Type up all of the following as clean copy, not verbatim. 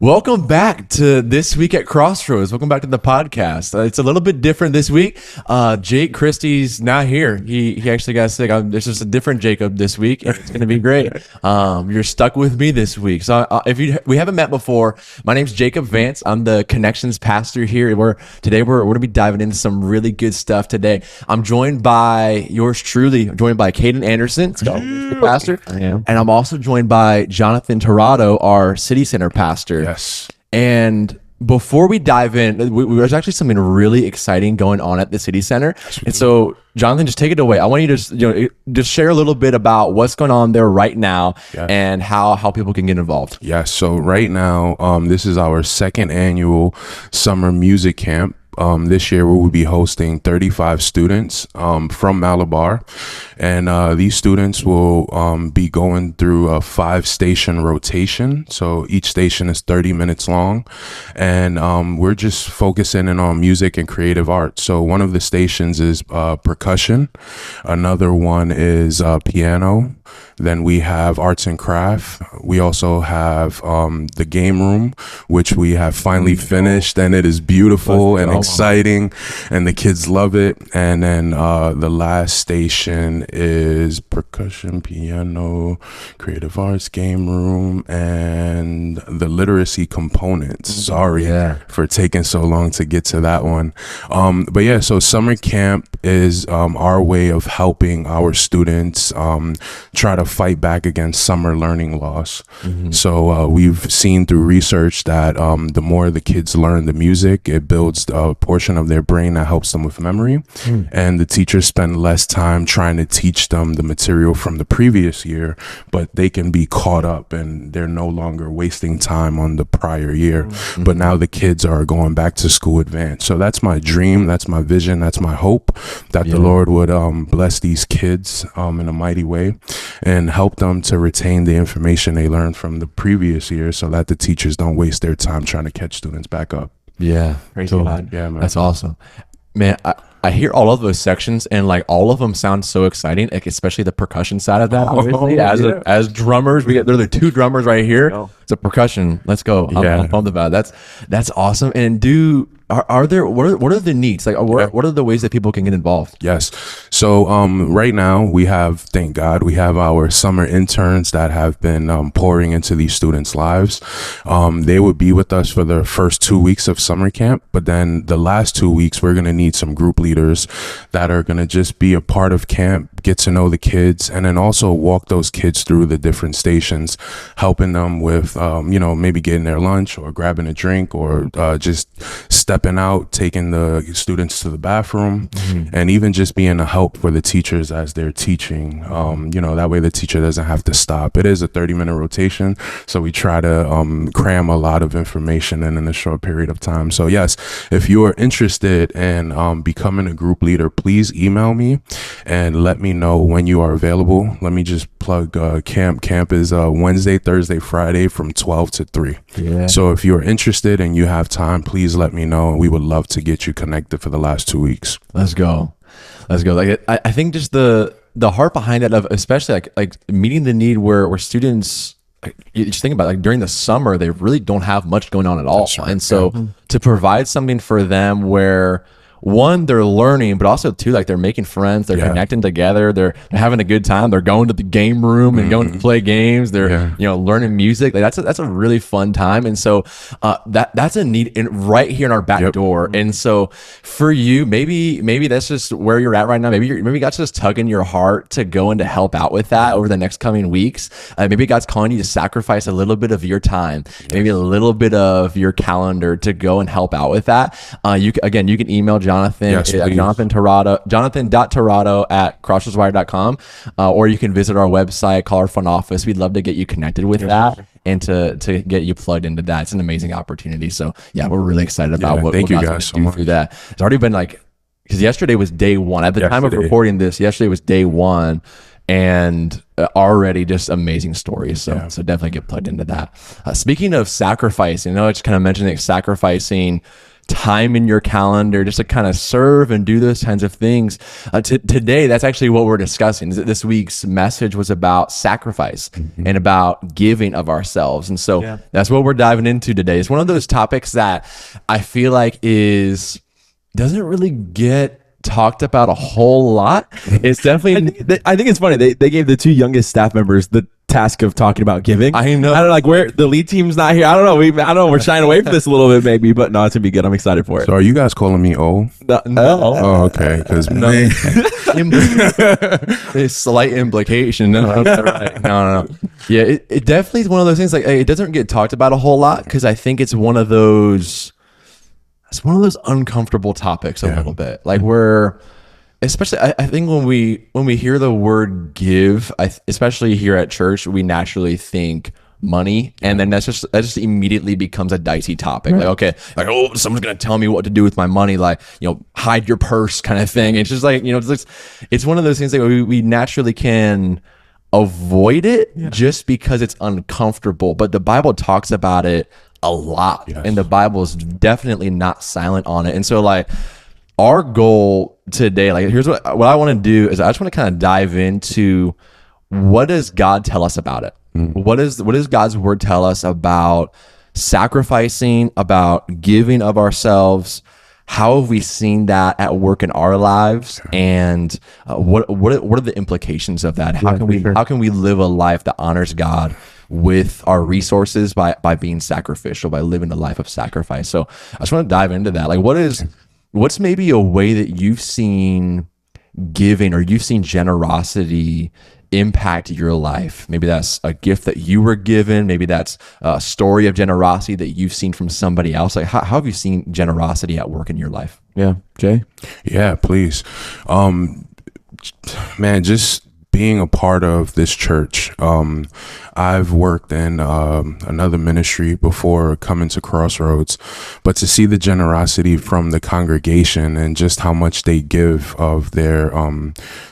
Welcome back to This Week at Crossroads. Welcome back to the podcast. It's a little bit different this week. Jake Christie's not here. He actually got sick. There's just a different Jacob this week, and it's going to be great. You're stuck with me this week. So if we haven't met before, my name's Jacob Vance. I'm the Connections Pastor here. Today we're going to be diving into some really good stuff today. I'm joined by yours truly, joined by Caden Anderson, pastor, and I'm also joined by Jonathan Torrado, our City Center pastor. Yes. And before we dive in, there's actually something really exciting going on at the City Center. And so, Jonathan, just take it away. I want you to just share a little bit about what's going on there right now and how people can get involved. Yes. So right now, this is our second annual summer music camp. This year we will be hosting 35 students from Malabar, and these students will be going through a 5-station rotation. So each station is 30 minutes long, and we're just focusing in on music and creative art. So one of the stations is percussion, another one is piano. Then we have arts and craft. We also have the game room, which we have finally finished, and it is beautiful and exciting, and the kids love it. And then the last station is percussion, piano, creative arts, game room, and the literacy components. Sorry for taking so long to get to that one. But yeah, so summer camp is our way of helping our students try to fight back against summer learning loss. So we've seen through research that the more the kids learn the music, it builds a portion of their brain that helps them with memory. And the teachers spend less time trying to teach them the material from the previous year, but they can be caught up and they're no longer wasting time on the prior year. But now the kids are going back to school advanced. So that's my dream, that's my vision, that's my hope, that the Lord would bless these kids in a mighty way and help them to retain the information they learned from the previous year, so that the teachers don't waste their time trying to catch students back up. Yeah. Praise God. Yeah, man. That's awesome. Man, I hear all of those sections, and like all of them sound so exciting, like especially the percussion side of that. Obviously, as drummers, there are the two drummers right here. It's a percussion. Let's go. I'm pumped about it. That's awesome. And are there what are the needs? Like what are the ways that people can get involved? Yes. So right now we have, thank God, we have our summer interns that have been pouring into these students' lives. They would be with us for the first 2 weeks of summer camp, but then the last 2 weeks we're going to need some group leaders that are going to just be a part of camp, get to know the kids, and then also walk those kids through the different stations, helping them with maybe getting their lunch or grabbing a drink or just stepping out, taking the students to the bathroom, and even just being a help for the teachers as they're teaching. That way the teacher doesn't have to stop. It is a 30-minute rotation, so we try to cram a lot of information in a short period of time. So yes, if you are interested in becoming a group leader, please email me and let me know when you are available. Let me just plug camp. Camp is Wednesday, Thursday, Friday from 12 to 3. So if you're interested and you have time, please let me know, and we would love to get you connected for the last 2 weeks. Let's go. Like I think just the heart behind it, of especially like meeting the need where students, you just think about it, like during the summer they really don't have much going on at all. Right. And so to provide something for them where one, they're learning, but also two, like they're making friends, they're connecting together, they're having a good time, they're going to the game room and going to play games, they're learning music. Like that's a really fun time. And so that's a need right here in our back door. And so for you, maybe that's just where you're at right now. Maybe God's just tugging your heart to go and to help out with that over the next coming weeks. Maybe God's calling you to sacrifice a little bit of your time, maybe a little bit of your calendar to go and help out with that. You can email Jonathan, jonathan.torrado@crossroadswire.com, or you can visit our website, call our front office. We'd love to get you connected with that and to get you plugged into that. It's an amazing opportunity. So yeah, we're really excited about what thank you God's guys so do much through that. It's already been because yesterday was day one. At the time of recording this, yesterday was day one. And already just amazing stories. So definitely get plugged into that. Speaking of sacrificing, I just kind of mentioned sacrificing time in your calendar just to kind of serve and do those kinds of things. Today, that's actually what we're discussing. This week's message was about sacrifice and about giving of ourselves. And so that's what we're diving into today. It's one of those topics that I feel like doesn't really get talked about a whole lot. It's definitely, I think it's funny. They gave the 2 youngest staff members the task of talking about giving. I know. I don't know, like, where the lead team's not here. I don't know. I don't know. We're shying away from this a little bit, maybe, but no, it's gonna be good. I'm excited for it. So are you guys calling me old? No. Oh, okay. Because There's slight implication. No, that's right. No. Yeah, it definitely is one of those things. Like, it doesn't get talked about a whole lot because I think it's one of those. It's one of those uncomfortable topics a little bit. Like, especially I think when we hear the word give, especially here at church, we naturally think money, and then that just immediately becomes a dicey topic. Like, okay, like, oh, someone's gonna tell me what to do with my money, like, hide your purse kind of thing. It's just like, it's one of those things that we naturally can avoid it just because it's uncomfortable. But the Bible talks about it a lot, and the Bible is definitely not silent on it. And so, like, our goal today, like, here's what I want to do is I just want to kind of dive into what does God tell us about it. What does God's word tell us about sacrificing, about giving of ourselves? How have we seen that at work in our lives, and what are the implications of that? How can we live a life that honors God with our resources by being sacrificial, by living a life of sacrifice? So I just want to dive into that. Like, what's maybe a way that you've seen giving or you've seen generosity impact your life? Maybe that's a gift that you were given. Maybe that's a story of generosity that you've seen from somebody else. Like, how have you seen generosity at work in your life? Yeah, Jay? Yeah, please. Man, just being a part of this church. I've worked in another ministry before coming to Crossroads, but to see the generosity from the congregation and just how much they give of their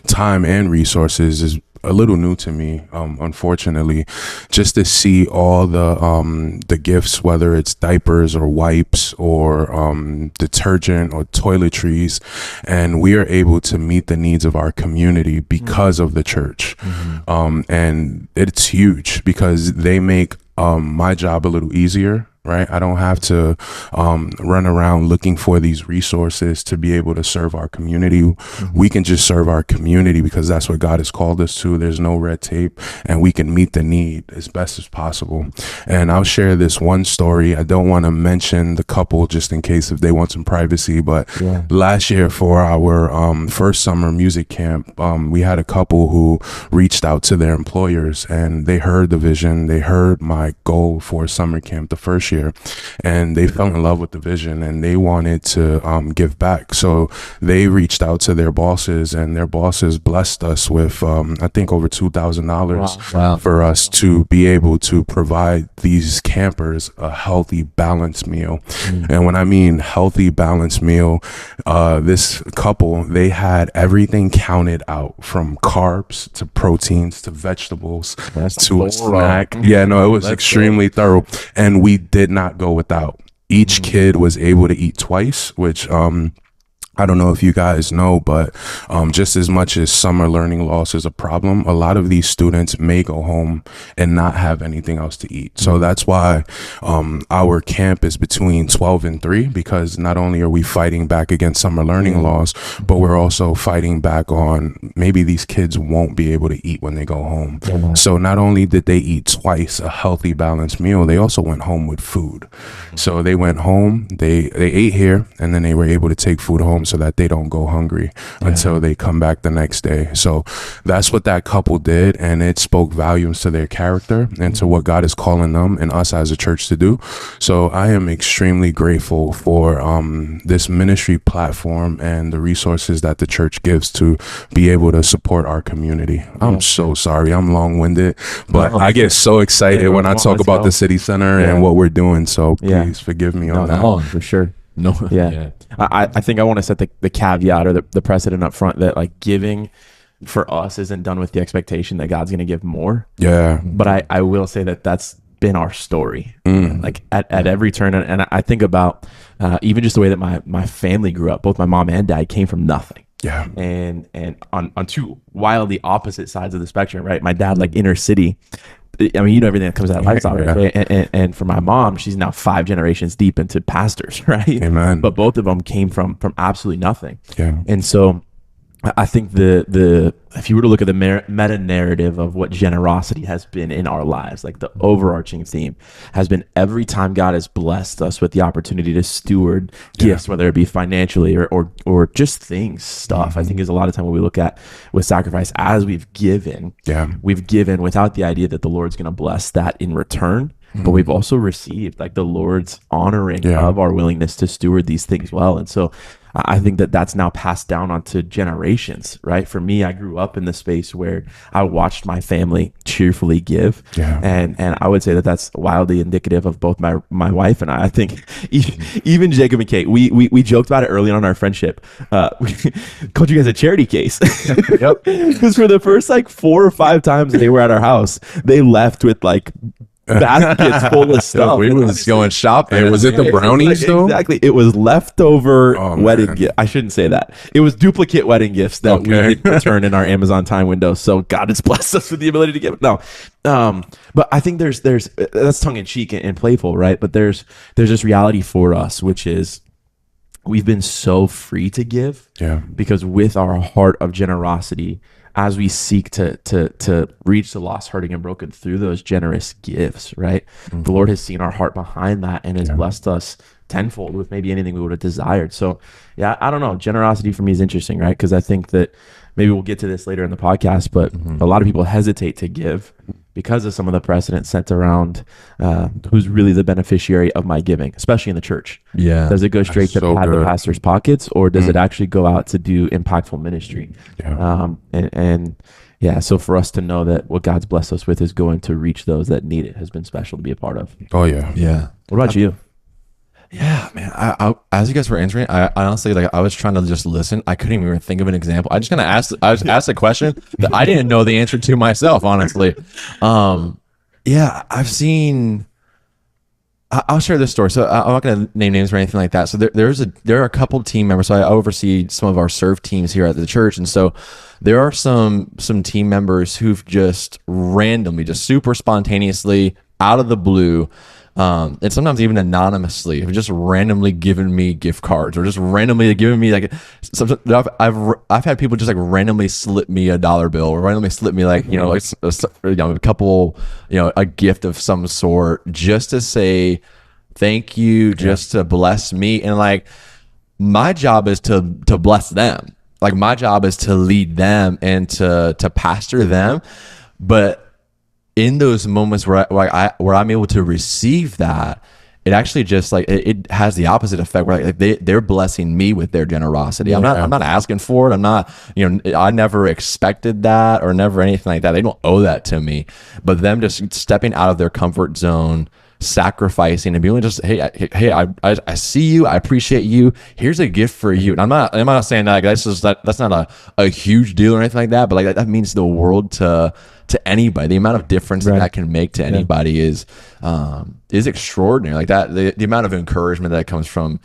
time and resources is a little new to me, unfortunately. Just to see all the gifts, whether it's diapers or wipes or detergent or toiletries, and we are able to meet the needs of our community because of the church. And it's huge because they make my job a little easier. Right? I don't have to run around looking for these resources to be able to serve our community. We can just serve our community because that's what God has called us to. There's no red tape, and we can meet the need as best as possible. And I'll share this one story. I don't want to mention the couple just in case if they want some privacy, but last year for our first summer music camp, we had a couple who reached out to their employers, and they heard the vision. They heard my goal for summer camp the first year, and they fell in love with the vision, and they wanted to give back. So they reached out to their bosses, and their bosses blessed us with I think over $2,000 for us to be able to provide these campers a healthy, balanced meal. And when I mean healthy, balanced meal, this couple, they had everything counted out from carbs to proteins to vegetables to a snack. Yeah, no, it was extremely thorough, and we did not go without. Each kid was able to eat twice, which I don't know if you guys know, but just as much as summer learning loss is a problem, a lot of these students may go home and not have anything else to eat. So that's why our camp is between 12 and 3, because not only are we fighting back against summer learning loss, but we're also fighting back on maybe these kids won't be able to eat when they go home. So not only did they eat twice a healthy, balanced meal, they also went home with food. So they went home, they ate here, and then they were able to take food home so that they don't go hungry until they come back the next day. So that's what that couple did, and it spoke volumes to their character and to what God is calling them and us as a church to do. So I am extremely grateful for this ministry platform and the resources that the church gives to be able to support our community. I'm so sorry, I'm long-winded, but I get so excited when I talk about the city center and what we're doing. So please forgive me on that. Oh, for sure. No. Yeah. I think I want to set the caveat or the precedent up front that, like, giving for us isn't done with the expectation that God's going to give more. Yeah. But I will say that that's been our story, like at every turn. And I think about even just the way that my family grew up. Both my mom and dad came from nothing. Yeah. And on two wildly opposite sides of the spectrum, right? My dad, like inner city. I mean, you know, everything that comes out of lifestyle, right? And for my mom, she's now 5 generations deep into pastors, right? Amen. But both of them came from absolutely nothing. Yeah. And so I think the if you were to look at the meta narrative of what generosity has been in our lives, like the overarching theme has been every time God has blessed us with the opportunity to steward gifts, whether it be financially or just things, stuff. I think is a lot of time when we look at with sacrifice as we've given without the idea that the Lord's going to bless that in return. But we've also received like the Lord's honoring of our willingness to steward these things well. And so I think that that's now passed down onto generations, right? For me, I grew up in the space where I watched my family cheerfully give. And I would say that that's wildly indicative of both my wife and I. I think even Jacob and Kate, we joked about it early on in our friendship. We called you guys a charity case. Because for the first like 4 or 5 times they were at our house, they left with like baskets full of stuff. We was going shopping. Hey, was it the brownies though? Exactly. It was leftover wedding gift. I shouldn't say that. It was duplicate wedding gifts that we didn't return in our Amazon Time window. So God has blessed us with the ability to give. No. But I think there's that's tongue in cheek and playful, right? But there's this reality for us, which is we've been so free to give. Because with our heart of generosity, as we seek to reach the lost, hurting, and broken through those generous gifts, right? The Lord has seen our heart behind that and has blessed us tenfold with maybe anything we would have desired. So yeah, I don't know. Generosity for me is interesting, right? Because I think that maybe we'll get to this later in the podcast, but a lot of people hesitate to give because of some of the precedent set around who's really the beneficiary of my giving, especially in the church. Does it go straight to the pastor's pockets, or does it actually go out to do impactful ministry? So for us to know that what God's blessed us with is going to reach those that need it has been special to be a part of. Oh yeah. What about you? Yeah, man. I as you guys were answering, I honestly, like, I was trying to just listen. I couldn't even think of an example. I just kind of asked a question that I didn't know the answer to myself, honestly. Yeah, I've seen. I'll share this story. So I'm not going to name names or anything like that. So there are a couple team members. So I oversee some of our serve teams here at the church, and so there are some team members who've just randomly, just super spontaneously, out of the blue, and sometimes even anonymously, have just randomly given me gift cards, or just randomly given me like I've had people just like randomly slip me a $1 bill, or randomly slip me like a couple, a gift of some sort, just to say thank you, just to bless me. And like, my job is to bless them. Like, my job is to lead them and to pastor them, but in those moments where I'm able to receive that, it actually just like it has the opposite effect where like they're blessing me with their generosity. I'm not asking for it. I'm not, I never expected that or never anything like that. They don't owe that to me, but them just stepping out of their comfort zone, sacrificing, and being just, hey, I see you, I appreciate you, here's a gift for you. And I'm not saying that that's not a huge deal or anything like that, but like that means the world to anybody. The amount of difference that can make to anybody is extraordinary. Like that, the amount of encouragement that comes from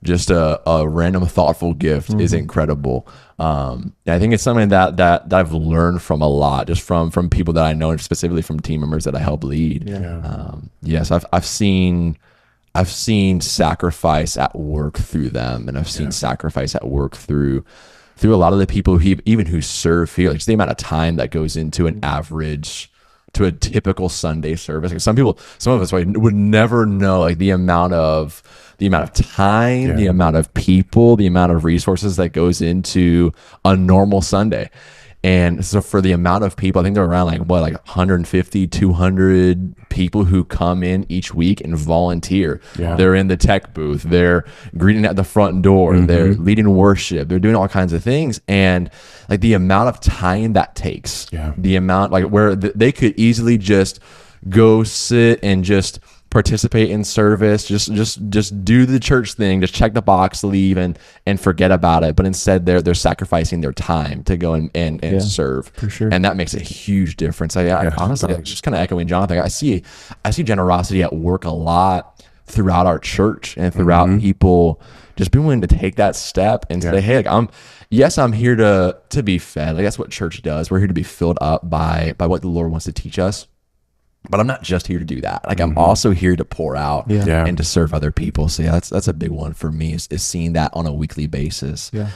just a random thoughtful gift is incredible. I think it's something that I've learned from a lot, just from people that I know, and specifically from team members that I help lead. Yes, I've seen sacrifice at work through them, and I've seen sacrifice at work through a lot of the people who serve here. Like, just the amount of time that goes into an average, to a typical Sunday service. Like, some of us would never know like the amount of time, the amount of people, the amount of resources that goes into a normal Sunday. And so for the amount of people, I think they're around like 150, 200 people who come in each week and volunteer. They're in the tech booth, they're greeting at the front door, they're leading worship, they're doing all kinds of things. And like the amount of time that takes, the amount, like, where they could easily just go sit and just participate in service, just do the church thing, just check the box, leave, and forget about it. But instead, they're sacrificing their time to go and serve, for sure. and that makes a huge difference. I honestly, just kind of echoing Jonathan, I see generosity at work a lot throughout our church and throughout people just being willing to take that step and say, hey, like, I'm here to be fed. Like, that's what church does. We're here to be filled up by what the Lord wants to teach us. But I'm not just here to do that. Like, I'm also here to pour out and to serve other people. So that's a big one for me is seeing that on a weekly basis. Yeah.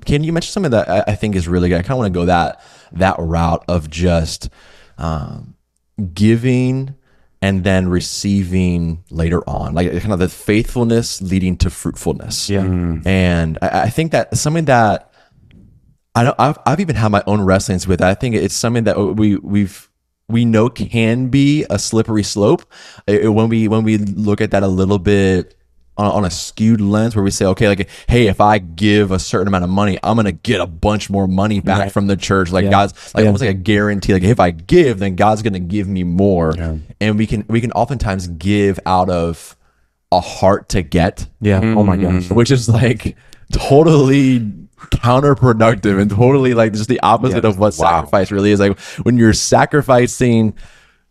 Ken, you mentioned something that I think is really good. I kind of want to go that route of just giving and then receiving later on, like kind of the faithfulness leading to fruitfulness. Yeah. And I think that something that I've even had my own wrestlings with. I think it's something that we know can be a slippery slope when we look at that a little bit on a skewed lens, where we say, okay, like, hey, if I give a certain amount of money, I'm gonna get a bunch more money back from the church. Like God's like almost like a guarantee. Like, if I give, then God's gonna give me more. Yeah. And we can oftentimes give out of a heart to get. Yeah. Oh my gosh. Which is like totally counterproductive and totally like just the opposite of what sacrifice really is. Like, when you're sacrificing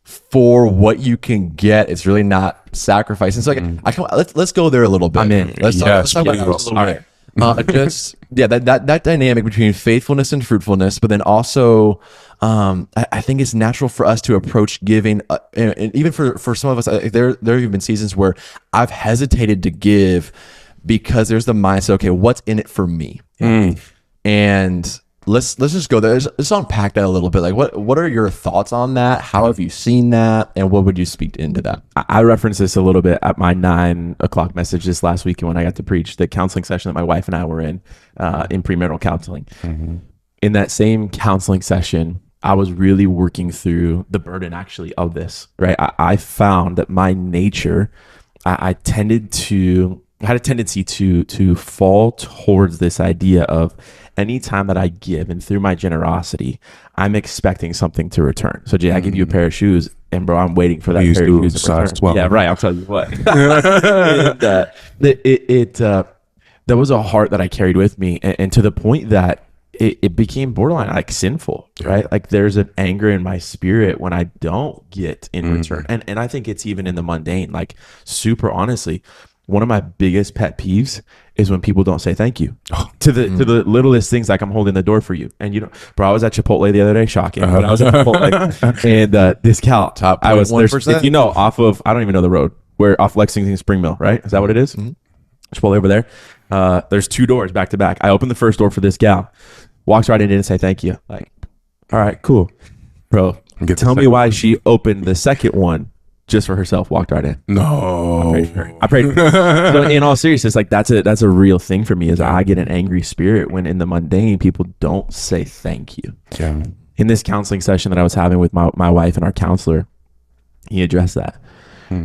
for what you can get, it's really not sacrificing. So like, let's go there a little bit. I'm in. Let's talk about that a little bit. Just that dynamic between faithfulness and fruitfulness, but then also I think it's natural for us to approach giving, and even for some of us, there have been seasons where I've hesitated to give because there's the mindset, okay, what's in it for me? And let's just go there. Let's unpack that a little bit. Like, what are your thoughts on that? How have you seen that? And what would you speak into that? I referenced this a little bit at my 9 o'clock message this last weekend when I got to preach the counseling session that my wife and I were in premarital counseling. In that same counseling session, I was really working through the burden actually of this, right? I found that my nature, I had a tendency to fall towards this idea of anytime that I give and through my generosity, I'm expecting something to return. So Jay, I give you a pair of shoes and bro, I'm waiting for that pair of shoes to return. 12. Yeah, right. I'll tell you what. That was a heart that I carried with me, and to the point that it became borderline like sinful, right? Like, there's an anger in my spirit when I don't get in return. And I think it's even in the mundane, like, super honestly, one of my biggest pet peeves is when people don't say thank you to the littlest things, like I'm holding the door for you. And bro, I was at Chipotle the other day, shocking. But I was at Chipotle and this gal, top I was 1%. If off of, I don't even know the road. We're off Lexington Spring Mill, right? Is that what it is? Chipotle over there. There's 2 doors back to back. I opened the first door for this gal, walks right in and didn't say thank you. Like, all right, cool, bro. Tell me why she opened the second one just for herself, walked right in. No, I prayed for her. So in all seriousness, like, that's a real thing for me, is I get an angry spirit when in the mundane people don't say thank you. Yeah. In this counseling session that I was having with my wife and our counselor, he addressed that.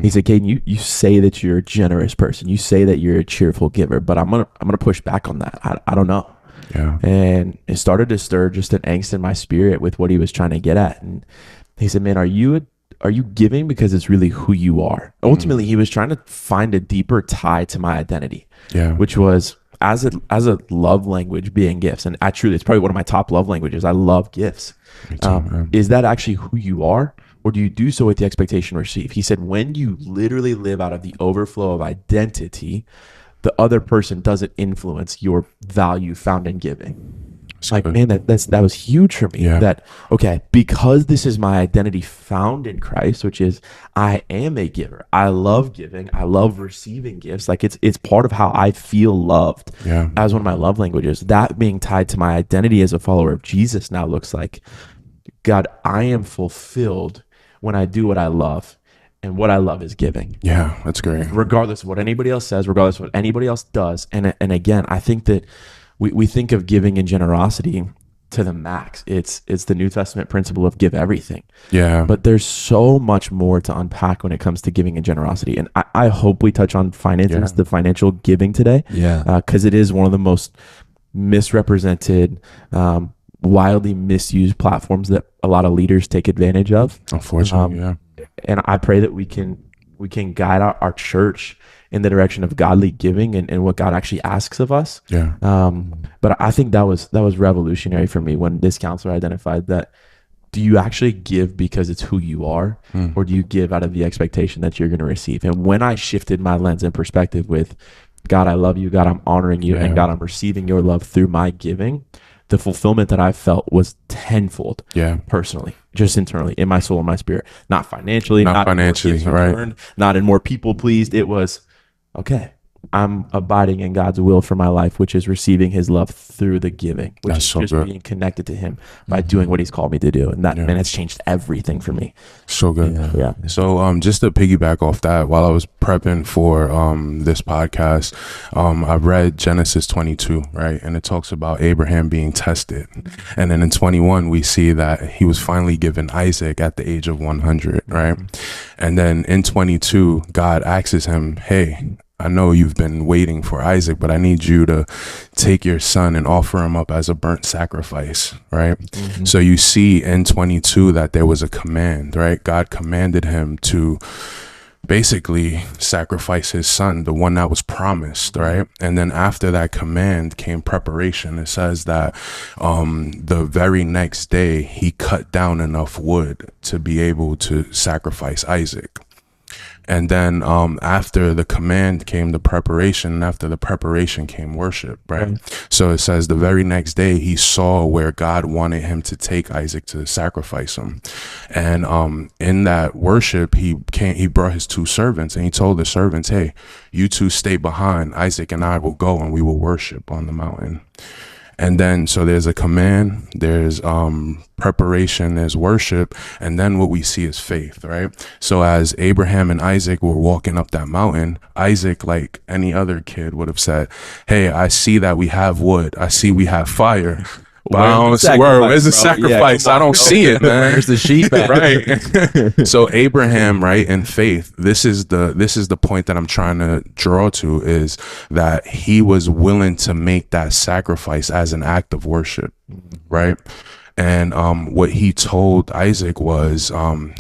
He said, Caden, you say that you're a generous person. You say that you're a cheerful giver, but I'm gonna push back on that. I don't know. Yeah. And it started to stir just an angst in my spirit with what he was trying to get at. And he said, man, are you giving because it's really who you are? Ultimately, he was trying to find a deeper tie to my identity, which was as a love language being gifts. And it's probably one of my top love languages. I love gifts. Is that actually who you are? Or do you do so with the expectation to receive? He said, when you literally live out of the overflow of identity, the other person doesn't influence your value found in giving. Like, man, that was huge for me. Yeah. That, okay, because this is my identity found in Christ, which is I am a giver. I love giving. I love receiving gifts. Like, it's part of how I feel loved as one of my love languages. That being tied to my identity as a follower of Jesus now looks like, God, I am fulfilled when I do what I love. And what I love is giving. Yeah, that's great. Regardless of what anybody else says, regardless of what anybody else does. And again, I think that we think of giving and generosity to the max. It's the New Testament principle of give everything. Yeah. But there's so much more to unpack when it comes to giving and generosity. And I hope we touch on finances, the financial giving today. Yeah. Because it is one of the most misrepresented, wildly misused platforms that a lot of leaders take advantage of. Unfortunately, And I pray that we can we can guide our church in the direction of godly giving and what God actually asks of us. Yeah. But I think that was revolutionary for me when this counselor identified that. Do you actually give because it's who you are, or do you give out of the expectation that you're going to receive? And when I shifted my lens and perspective with, God, I love you, God, I'm honoring you, and God, I'm receiving your love through my giving, the fulfillment that I felt was tenfold. Personally, just internally, in my soul and my spirit, not financially, not financially, right? Not in more people pleased. It was, okay, I'm abiding in God's will for my life, which is receiving his love through the giving, which That's is so just good. being connected to him by doing what he's called me to do. And that, man, it's changed everything for me. So good. Yeah. So just to piggyback off that, while I was prepping for this podcast, I read Genesis 22, right? And it talks about Abraham being tested. And then in 21, we see that he was finally given Isaac at the age of 100, right? And then in 22, God asks him, hey, I know you've been waiting for Isaac, but I need you to take your son and offer him up as a burnt sacrifice, right? So you see in 22 that there was a command, right? God commanded him to basically sacrifice his son, the one that was promised, right? And then after that command came preparation. It says that the very next day he cut down enough wood to be able to sacrifice Isaac. And then after the command came the preparation, and after the preparation came worship, right? So it says the very next day he saw where God wanted him to take Isaac to sacrifice him. And in that worship, he brought his two servants, and he told the servants, hey, you two stay behind. Isaac and I will go and we will worship on the mountain. And then, so there's a command, there's preparation, there's worship, and then what we see is faith, right? So as Abraham and Isaac were walking up that mountain, Isaac, like any other kid, would have said, hey, I see that we have wood. I see we have fire. But I don't see where's the sacrifice? I don't see it, man. Where's the sheep at? Right. So Abraham, right, in faith, this is the point that I'm trying to draw to, is that he was willing to make that sacrifice as an act of worship, right? And what he told Isaac was,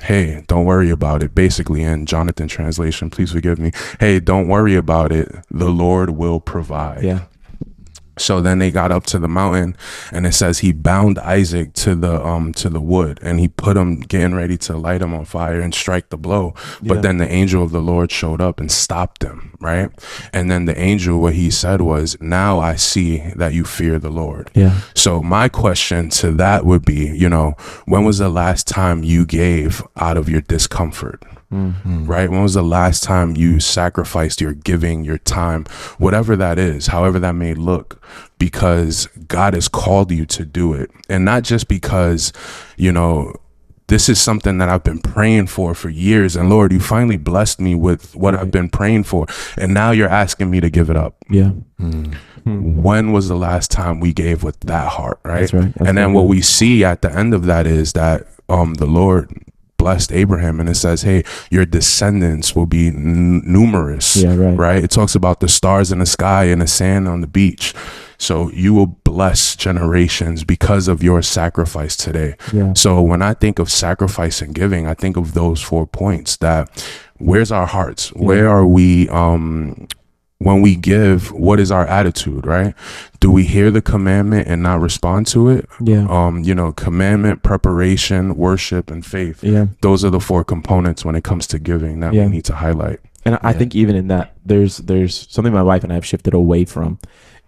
hey, don't worry about it. Basically, in Jonathan translation, please forgive me. Hey, don't worry about it. The Lord will provide. Yeah. So then they got up to the mountain, and it says he bound Isaac to the wood, and he put him, getting ready to light him on fire and strike the blow. But then the angel of the Lord showed up and stopped him, right? And then the angel, what he said was, now I see that you fear the Lord. Yeah. So my question to that would be, when was the last time you gave out of your discomfort? Right? When was the last time you sacrificed your giving, your time, whatever that is, however that may look, because God has called you to do it? And not just because, this is something that I've been praying for years, and Lord, you finally blessed me with what I've been praying for, and now you're asking me to give it up. Yeah. When was the last time we gave with that heart, right? That's right. And then what we see at the end of that is that the Lord blessed Abraham, and it says, hey, your descendants will be numerous. Right? It talks about the stars in the sky and the sand on the beach. So you will bless generations because of your sacrifice today. So when I think of sacrifice and giving, I think of those 4 points. That where's our hearts? Where are we when we give? What is our attitude, right? Do we hear the commandment and not respond to it? Commandment, preparation, worship, and faith. Those are the 4 components when it comes to giving that we need to highlight. And I think even in that, there's something my wife and I have shifted away from,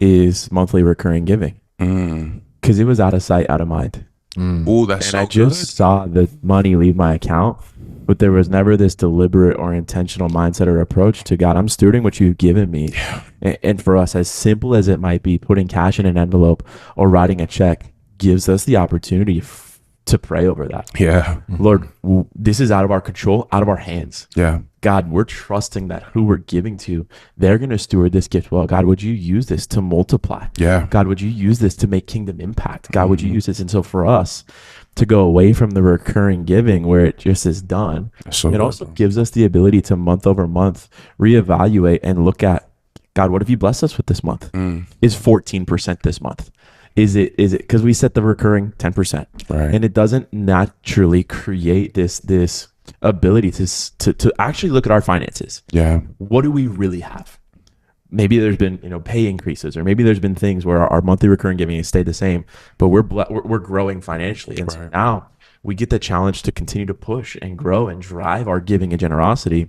is monthly recurring giving, because it was out of sight, out of mind. Oh, that's and so I just good. saw the money leave my account, but there was never this deliberate or intentional mindset or approach to, God, I'm stewarding what you've given me. And for us, as simple as it might be, putting cash in an envelope or writing a check gives us the opportunity to pray over that. Lord, this is out of our control, out of our hands. God, we're trusting that who we're giving to, they're going to steward this gift well. God, would you use this to multiply? God, would you use this to make kingdom impact? God, would you use this? And so for us to go away from the recurring giving where it just is done, it also gives us the ability to month over month reevaluate and look at, God, what have you blessed us with this month? Is 14% this month? Is it because we set the recurring 10%, right? And it doesn't naturally create this ability to actually look at our finances. Yeah. What do we really have? Maybe there's been pay increases, or maybe there's been things where our monthly recurring giving has stayed the same, but we're growing financially, and so now we get the challenge to continue to push and grow and drive our giving and generosity.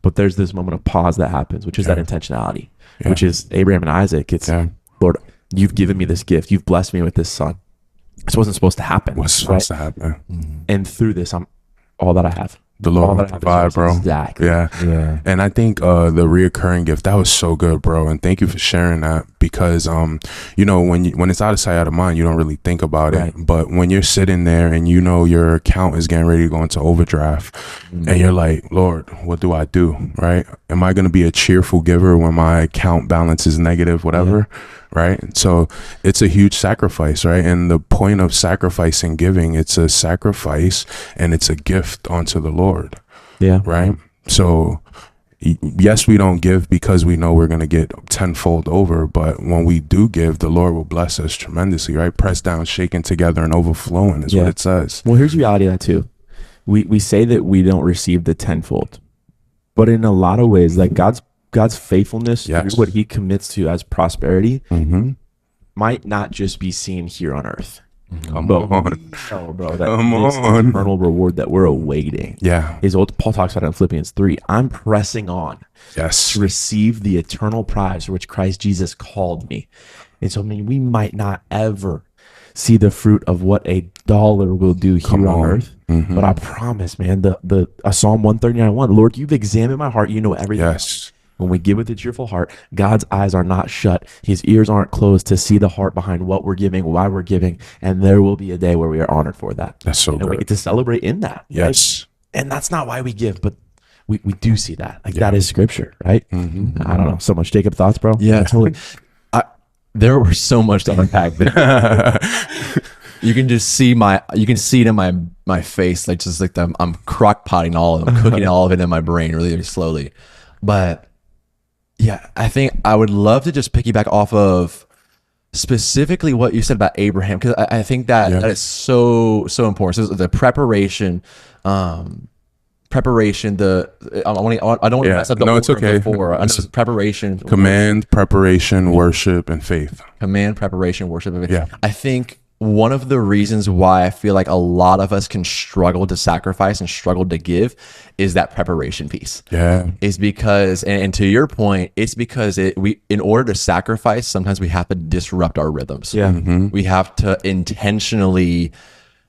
But there's this moment of pause that happens, which is that intentionality, which is Abraham and Isaac. It's Lord, you've given me this gift, you've blessed me with this son. This wasn't supposed to happen. What's supposed to happen? And through this, I'm all that I have. The Lord will provide, bro. Exactly. Yeah. And I think the reoccurring gift, that was so good, bro. And thank you for sharing that, because when it's out of sight, out of mind, you don't really think about it. But when you're sitting there and your account is getting ready to go into overdraft, and you're like, Lord, what do I do? Right? Am I going to be a cheerful giver when my account balance is negative, whatever? Right? So it's a huge sacrifice, right? And the point of sacrifice and giving, it's a sacrifice and it's a gift unto the Lord. Yeah. Right? So yes, we don't give because we know we're going to get tenfold over, but when we do give, the Lord will bless us tremendously, right? Pressed down, shaken together, and overflowing is what it says. Well, here's the reality of that too. We say that we don't receive the tenfold, but in a lot of ways, like God's faithfulness, what he commits to as prosperity, might not just be seen here on earth. Come on. No, bro. That's the eternal reward that we're awaiting. Yeah. Paul talks about it in Philippians 3. I'm pressing on to receive the eternal prize for which Christ Jesus called me. And so, we might not ever see the fruit of what a dollar will do here on earth. But I promise, man, the Psalm 139:1, Lord, you've examined my heart. You know everything. Yes. When we give with a cheerful heart, God's eyes are not shut. His ears aren't closed to see the heart behind what we're giving, why we're giving. And there will be a day where we are honored for that. That's so good. And we get to celebrate in that. Yes. Right? And that's not why we give, but we do see that. Like that is scripture, right? I don't know. So much Jacob thoughts, bro. Yeah, totally. There was so much to unpack there. You can just see it in my face, like just like I'm crock potting all of them, cooking all of it in my brain really, really slowly. But yeah, I think I would love to just piggyback off of specifically what you said about Abraham, because I think that is so important. So the preparation. I don't want to mess up the order it's okay. before. Preparation, command, preparation, worship, and faith. Command, preparation, worship, and faith. Yeah. I think one of the reasons why I feel like a lot of us can struggle to sacrifice and struggle to give is that preparation piece. Yeah. Is because, and to your point, it's because in order to sacrifice, sometimes we have to disrupt our rhythms. Yeah. We have to intentionally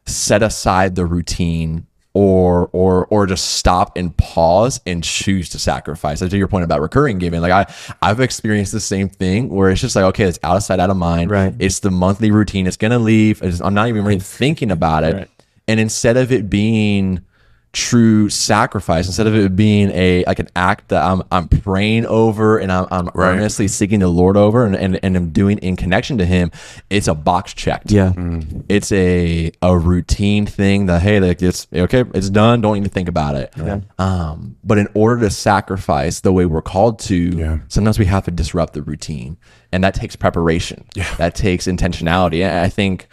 set aside the routine or just stop and pause and choose to sacrifice. To your point about recurring giving, like I've experienced the same thing where it's just like, okay, it's out of sight, out of mind. Right. It's the monthly routine. It's gonna leave. I'm not even really thinking about it. Right. And instead of it being true sacrifice, instead of it being an act that I'm praying over and I'm earnestly seeking the Lord over and I'm doing in connection to him, it's a box checked. Yeah. It's a routine thing that, hey, like it's okay, it's done, don't even think about it. Yeah. But in order to sacrifice the way we're called to, sometimes we have to disrupt the routine, and that takes preparation. That takes intentionality. And I think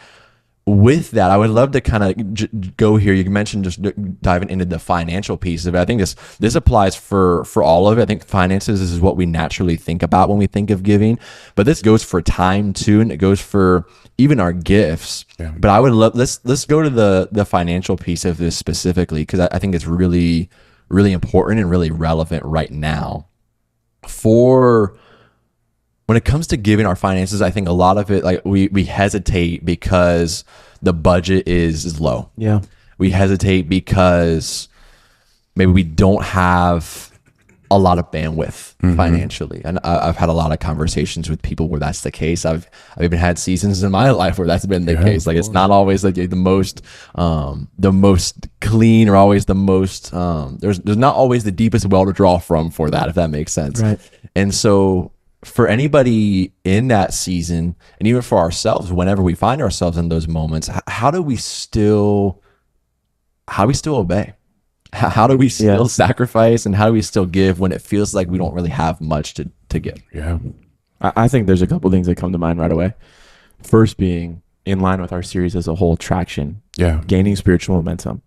with that, I would love to kind of go here. You mentioned just diving into the financial piece of it. I think this applies for all of it. I think finances is what we naturally think about when we think of giving, but this goes for time too, and it goes for even our gifts. Yeah. But I would love, let's go to the financial piece of this specifically, because I think it's really, really important and really relevant right now. When it comes to giving our finances, I think a lot of it, like we hesitate because the budget is low. Yeah. We hesitate because maybe we don't have a lot of bandwidth financially. And I've had a lot of conversations with people where that's the case. I've even had seasons in my life where that's been the case. Like it's not always like the most clean or always the most, there's not always the deepest well to draw from for that, if that makes sense. Right. And so for anybody in that season, and even for ourselves, whenever we find ourselves in those moments, how do we still obey? How do we still sacrifice, and how do we still give when it feels like we don't really have much to give? Yeah. I think there's a couple things that come to mind right away. First being, in line with our series as a whole, traction. Yeah. Gaining spiritual momentum.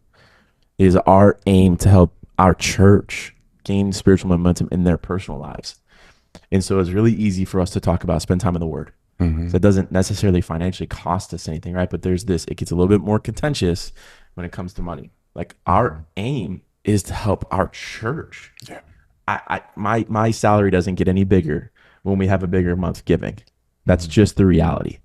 is our aim to help our church gain spiritual momentum in their personal lives. And so it's really easy for us to talk about spend time in the Word. So it doesn't necessarily financially cost us anything, right? But there's this, it gets a little bit more contentious when it comes to money. Like our aim is to help our church. Yeah. My salary doesn't get any bigger when we have a bigger month giving. That's just the reality.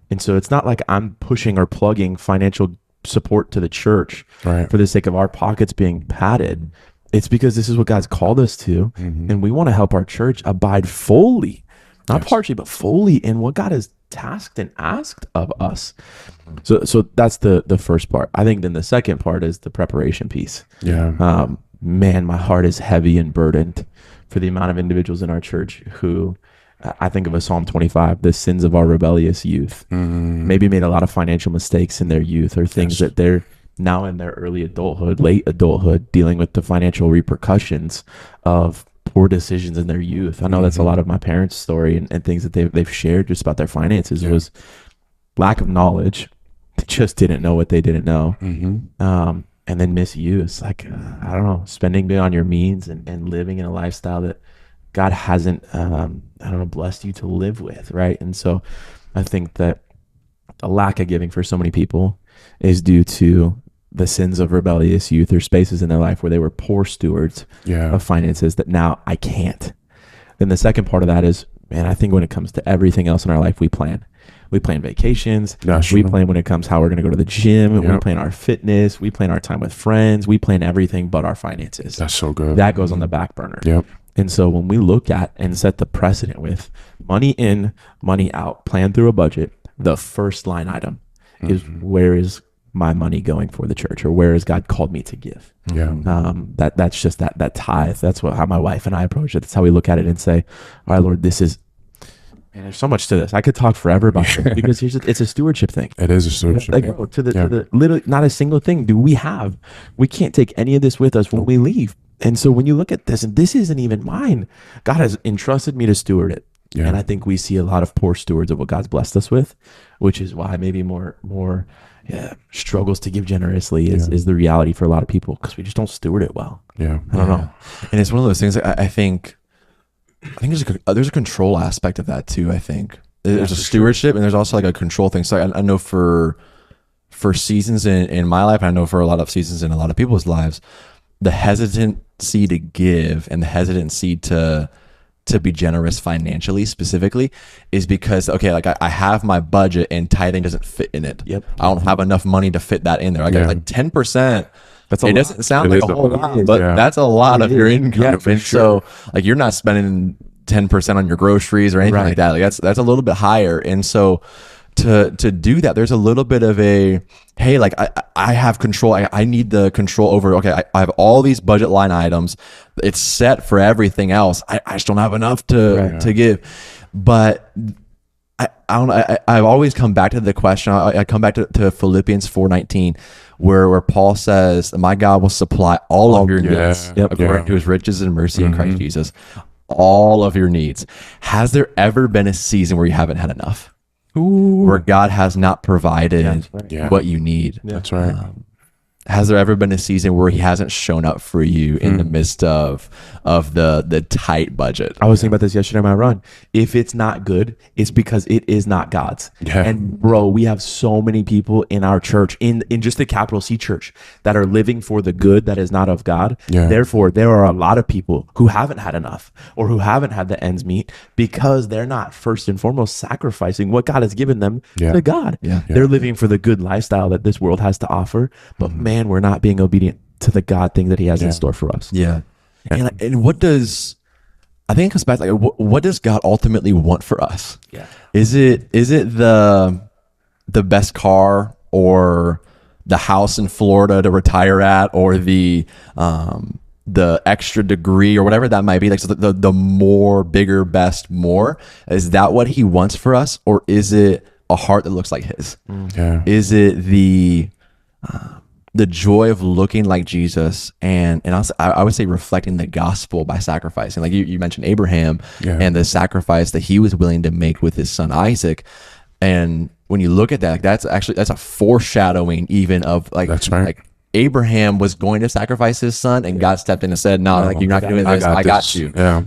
And so it's not like I'm pushing or plugging financial support to the church for the sake of our pockets being padded. It's because this is what God's called us to, and we want to help our church abide fully, not partially, but fully in what God has tasked and asked of us. So that's the first part. I think then the second part is the preparation piece. Man, my heart is heavy and burdened for the amount of individuals in our church who, I think of a Psalm 25, the sins of our rebellious youth, maybe made a lot of financial mistakes in their youth, or things that they're now in their early adulthood, late adulthood, dealing with the financial repercussions of poor decisions in their youth. I know that's a lot of my parents' story and things that they've shared just about their finances was lack of knowledge. They just didn't know what they didn't know. And then misuse, like, I don't know, spending beyond your means and living in a lifestyle that God hasn't, blessed you to live with, right? And so I think that the lack of giving for so many people is due to the sins of rebellious youth, or spaces in their life where they were poor stewards of finances that now I can't. Then the second part of that is, man, I think when it comes to everything else in our life, we plan vacations. We plan when it comes how we're going to go to the gym. We plan our fitness. We plan our time with friends. We plan everything but our finances. That's so good. That goes on the back burner. And so when we look at and set the precedent with money in, money out, plan through a budget, the first line item is, where is my money going for the church, or where has God called me to give? That's just that tithe. That's how my wife and I approach it. That's how we look at it and say, all right, Lord, this is, man, there's so much to this. I could talk forever about it because it's a stewardship thing. It is a stewardship thing. Bro, to the literally not a single thing do we have. We can't take any of this with us when we leave. And so when you look at this, and this isn't even mine, God has entrusted me to steward it. And I think we see a lot of poor stewards of what God's blessed us with, which is why maybe more struggles to give generously is the reality for a lot of people, because we just don't steward it well. I don't know. And it's one of those things that I think there's a control aspect of that too. I think there's a stewardship and there's also like a control thing. So I know for seasons in my life, and I know for a lot of seasons in a lot of people's lives, the hesitancy to give and the hesitancy to be generous financially specifically is because, okay, like I have my budget and tithing doesn't fit in it. I don't have enough money to fit that in there. I got like 10%. It doesn't sound like a whole lot, but that's a lot of your income. And so like you're not spending 10% on your groceries or anything like that. Like that's a little bit higher. And so to do that, there's a little bit of a, hey, like I have control. I need the control over, okay, I have all these budget line items. It's set for everything else. I just don't have enough to give. But I don't know. I've always come back to the question. I come back to Philippians 4:19, where Paul says, my God will supply all of your needs according to his riches and mercy in Christ Jesus. All of your needs. Has there ever been a season where you haven't had enough? Where God has not provided what you need? That's right. Has there ever been a season where he hasn't shown up for you in the midst of the tight budget? I was thinking about this yesterday on my run. If it's not good, it's because it is not God's. And bro, we have so many people in our church, in just the capital C church, that are living for the good that is not of God. Therefore, there are a lot of people who haven't had enough, or who haven't had the ends meet, because they're not first and foremost sacrificing what God has given them to God. They're living for the good lifestyle that this world has to offer. But man, we're not being obedient to the God thing that he has in store for us. And what does, I think it comes back to like, what does God ultimately want for us? Is it the best car, or the house in Florida to retire at, or the extra degree, or whatever that might be? Like, so the more, bigger, best, more, is that what he wants for us? Or is it a heart that looks like his? Is it the joy of looking like Jesus, and also, I would say reflecting the gospel by sacrificing? Like you mentioned Abraham and the sacrifice that he was willing to make with his son Isaac. And when you look at that, like that's a foreshadowing even of like, like Abraham was going to sacrifice his son, and God stepped in and said, "No, like you're not going to do this. I got you." Yeah.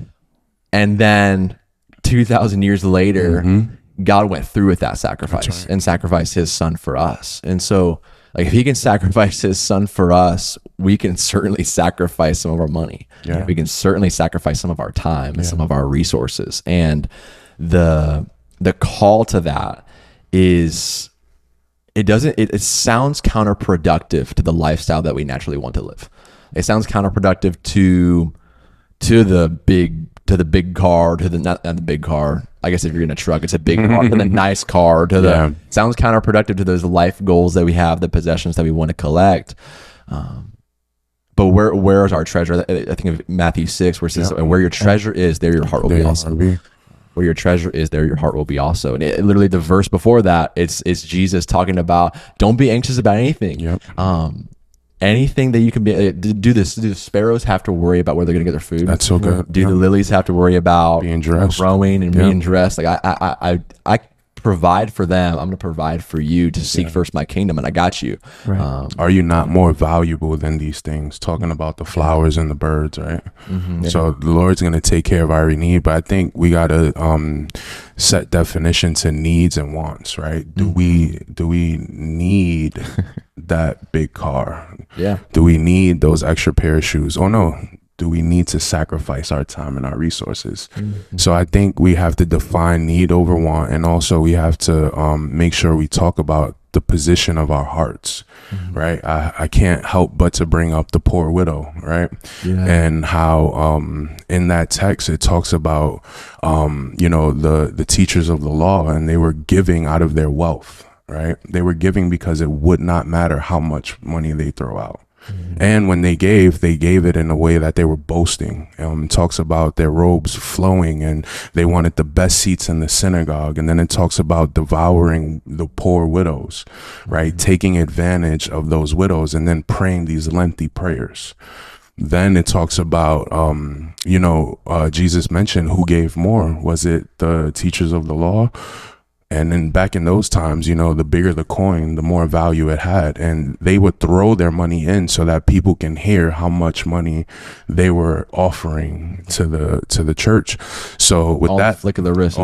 And then 2,000 years later, God went through with that sacrifice and sacrificed his son for us. And so, like, if he can sacrifice his son for us, we can certainly sacrifice some of our money. Yeah. We can certainly sacrifice some of our time and some of our resources. And the call to that is, it sounds counterproductive to the lifestyle that we naturally want to live. It sounds counterproductive to the big car, not the big car. I guess if you're in a truck, it's a big car, to the nice car, sounds counterproductive to those life goals that we have, the possessions that we want to collect. But where is our treasure? I think of Matthew 6, where it says, "Where your treasure is, there your heart will be also." Where your treasure is, there your heart will be also. And literally the verse before that, it's Jesus talking about, don't be anxious about anything. Yep. Anything that you can be, do this. Do the sparrows have to worry about where they're going to get their food? That's so good. Do the lilies have to worry about being dressed, growing and being dressed? Like I provide for them. I'm going to provide for you to seek first my kingdom, and I got you. Right. Are you not more valuable than these things? Talking about the flowers and the birds, right? So the Lord's going to take care of our every need, but I think we got to set definition to needs and wants, right? Do we need that big car? Yeah. Do we need those extra pair of shoes? Oh no. Do we need to sacrifice our time and our resources? So I think we have to define need over want, and also we have to make sure we talk about the position of our hearts, right? I can't help but to bring up the poor widow, right? Yeah. And how in that text it talks about the teachers of the law, and they were giving out of their wealth, right? They were giving because it would not matter how much money they throw out. And when they gave it in a way that they were boasting. It talks about their robes flowing, and they wanted the best seats in the synagogue. And then it talks about devouring the poor widows, right? Taking advantage of those widows and then praying these lengthy prayers. Then it talks about, Jesus mentioned who gave more. Was it the teachers of the law? And then back in those times, the bigger the coin, the more value it had. And they would throw their money in so that people can hear how much money they were offering to the church. So with that flick of the wrist,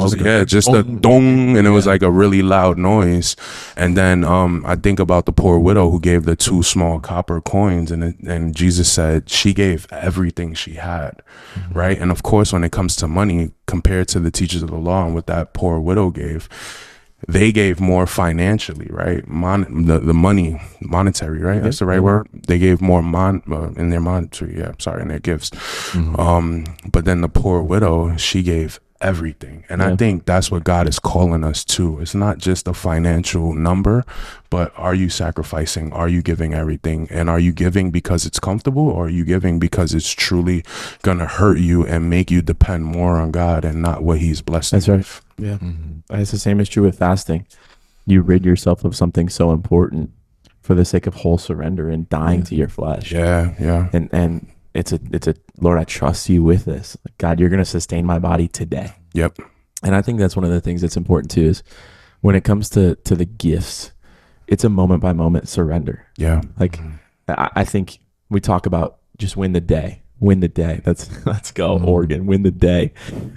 just a dong, and it was like a really loud noise. And then I think about the poor widow who gave the 2 small copper coins, and Jesus said she gave everything she had, right? And of course, when it comes to money, compared to the teachers of the law and what that poor widow gave, they gave more financially, right? The money, monetary, right? That's the right word. They gave more in their monetary, in their gifts. But then the poor widow, she gave everything. And I think that's what God is calling us to. It's not just a financial number, but are you sacrificing? Are you giving everything? And are you giving because it's comfortable, or are you giving because it's truly going to hurt you and make you depend more on God and not what he's blessing? That's right. Yeah. It's the same is true with fasting. You rid yourself of something so important for the sake of whole surrender and dying to your flesh. Yeah. And it's a Lord, I trust you with this. God, you're going to sustain my body today. Yep. And I think that's one of the things that's important too, is when it comes to the gifts, it's a moment by moment surrender. Yeah. Like I think we talk about just win the day. Let's go Oregon, win the day.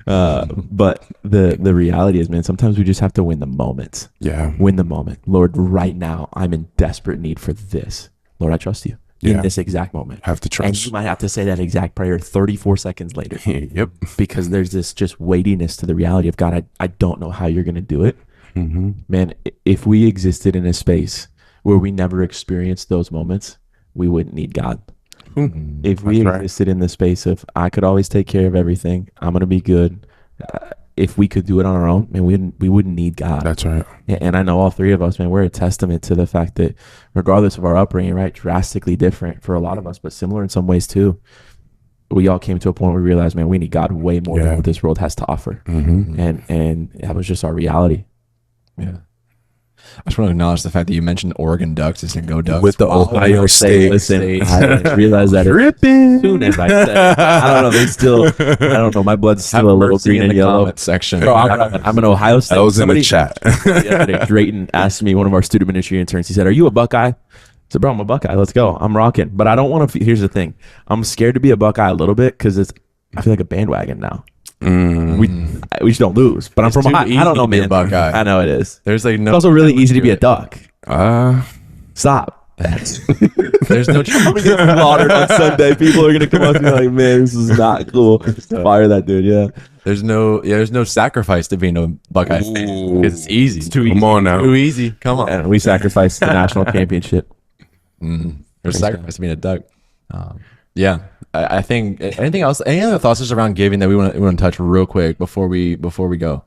But the reality is, man, sometimes we just have to win the moments. Yeah. Win the moment. Lord, right now I'm in desperate need for this. Lord, I trust you. In this exact moment. Have to trust. And you might have to say that exact prayer 34 seconds later. Yep. Because there's this just weightiness to the reality of, God, I don't know how you're going to do it. Man, if we existed in a space where we never experienced those moments, we wouldn't need God. If we existed in the space of, I could always take care of everything, I'm going to be good. If we could do it on our own, man, we wouldn't need God. That's right. And I know all 3 of us, man, we're a testament to the fact that regardless of our upbringing, right, drastically different for a lot of us, but similar in some ways too, we all came to a point where we realized, man, we need God way more than what this world has to offer. And that was just our reality. Yeah. I just want to acknowledge the fact that you mentioned Oregon Ducks. It's a go Ducks with the Ohio State. Listen, I realized that as soon as I said it. I don't know. I don't know. My blood's still a little green and yellow. Section. Bro, I'm an Ohio State. I was in the chat. Drayton asked me, one of our student ministry interns, he said, "Are you a Buckeye?" So, bro, I'm a Buckeye. Let's go. I'm rocking. But I don't want to. Here's the thing. I'm scared to be a Buckeye a little bit because I feel like a bandwagon now. We just don't lose. But I'm from Ohio. I don't know, man. Buckeye. I know it is. There's like no. It's also really easy to be a Duck. Stop. There's no Slaughtered on Sunday. People are gonna come up to me like, man, this is not cool. Fire that dude. Yeah. There's no sacrifice to being a Buckeye fan because it's easy. It's too easy. Come on now. Too easy. Come on. And we sacrificed the national championship. There's sacrifice to being a Duck. Yeah. I think anything else? Any other thoughts just around giving that we want to touch real quick before we go?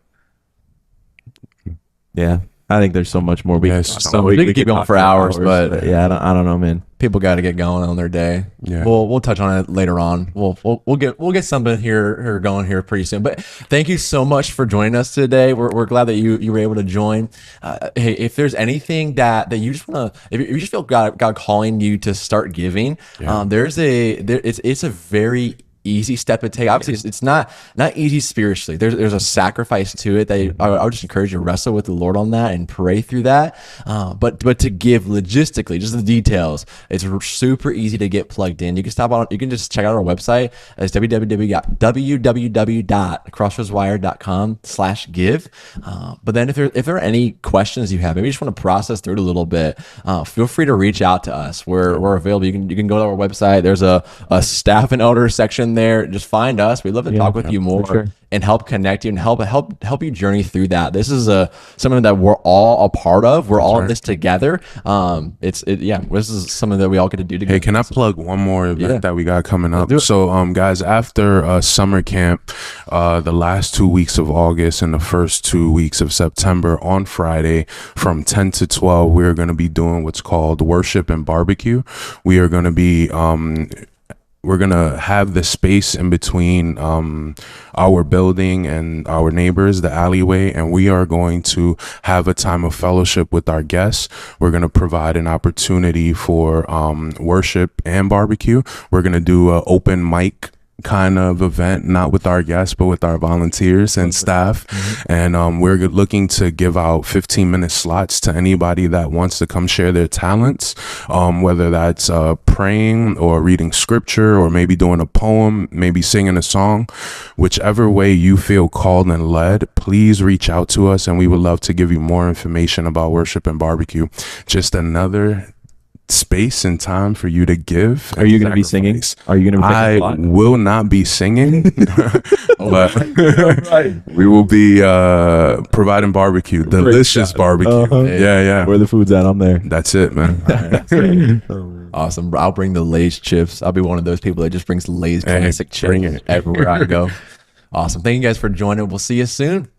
Yeah. I think there's so much more. We could keep going for hours, but yeah, I don't know, man. People got to get going on their day. Yeah, we'll touch on it later on. We'll get something here going here pretty soon. But thank you so much for joining us today. We're glad that you were able to join. Hey, if there's anything that you just want to, if you just feel God calling you to start giving, it's a very easy step to take. Obviously, it's not easy spiritually. There's a sacrifice to it that I would just encourage you to wrestle with the Lord on that and pray through that. But to give logistically, just the details, it's super easy to get plugged in. You can just check out our website. It's www.crossroadswire.com/give. But then if there are any questions you have, maybe you just want to process through it a little bit, feel free to reach out to us. We're available. You can go to our website. There's a staff and elder section there. Just find us. We'd love to talk with you more and help connect you and help you journey through that. This is something that we're all a part of. We're all in this together. This is something that we all get to do together. Hey, can I plug one more event that we got coming up? So guys, after summer camp, the last 2 weeks of August and the first 2 weeks of September, on Friday from 10 to 12, we're going to be doing what's called worship and barbecue. We are going to be we're going to have the space in between our building and our neighbors, the alleyway, and we are going to have a time of fellowship with our guests. We're going to provide an opportunity for worship and barbecue. We're going to do an open mic kind of event, not with our guests, but with our volunteers and staff. And we're looking to give out 15-minute slots to anybody that wants to come share their talents, whether that's praying or reading scripture or maybe doing a poem, maybe singing a song. Whichever way you feel called and led, please reach out to us, and we would love to give you more information about worship and barbecue. Just another space and time for you to give. Are you going to be singing? Are you going to be I will not be singing, but we will be providing barbecue, delicious barbecue. Yeah. Where the food's at, I'm there. That's it, man. Awesome. I'll bring the Lay's chips. I'll be one of those people that just brings Lay's classic chips everywhere I go. Awesome. Thank you guys for joining. We'll see you soon.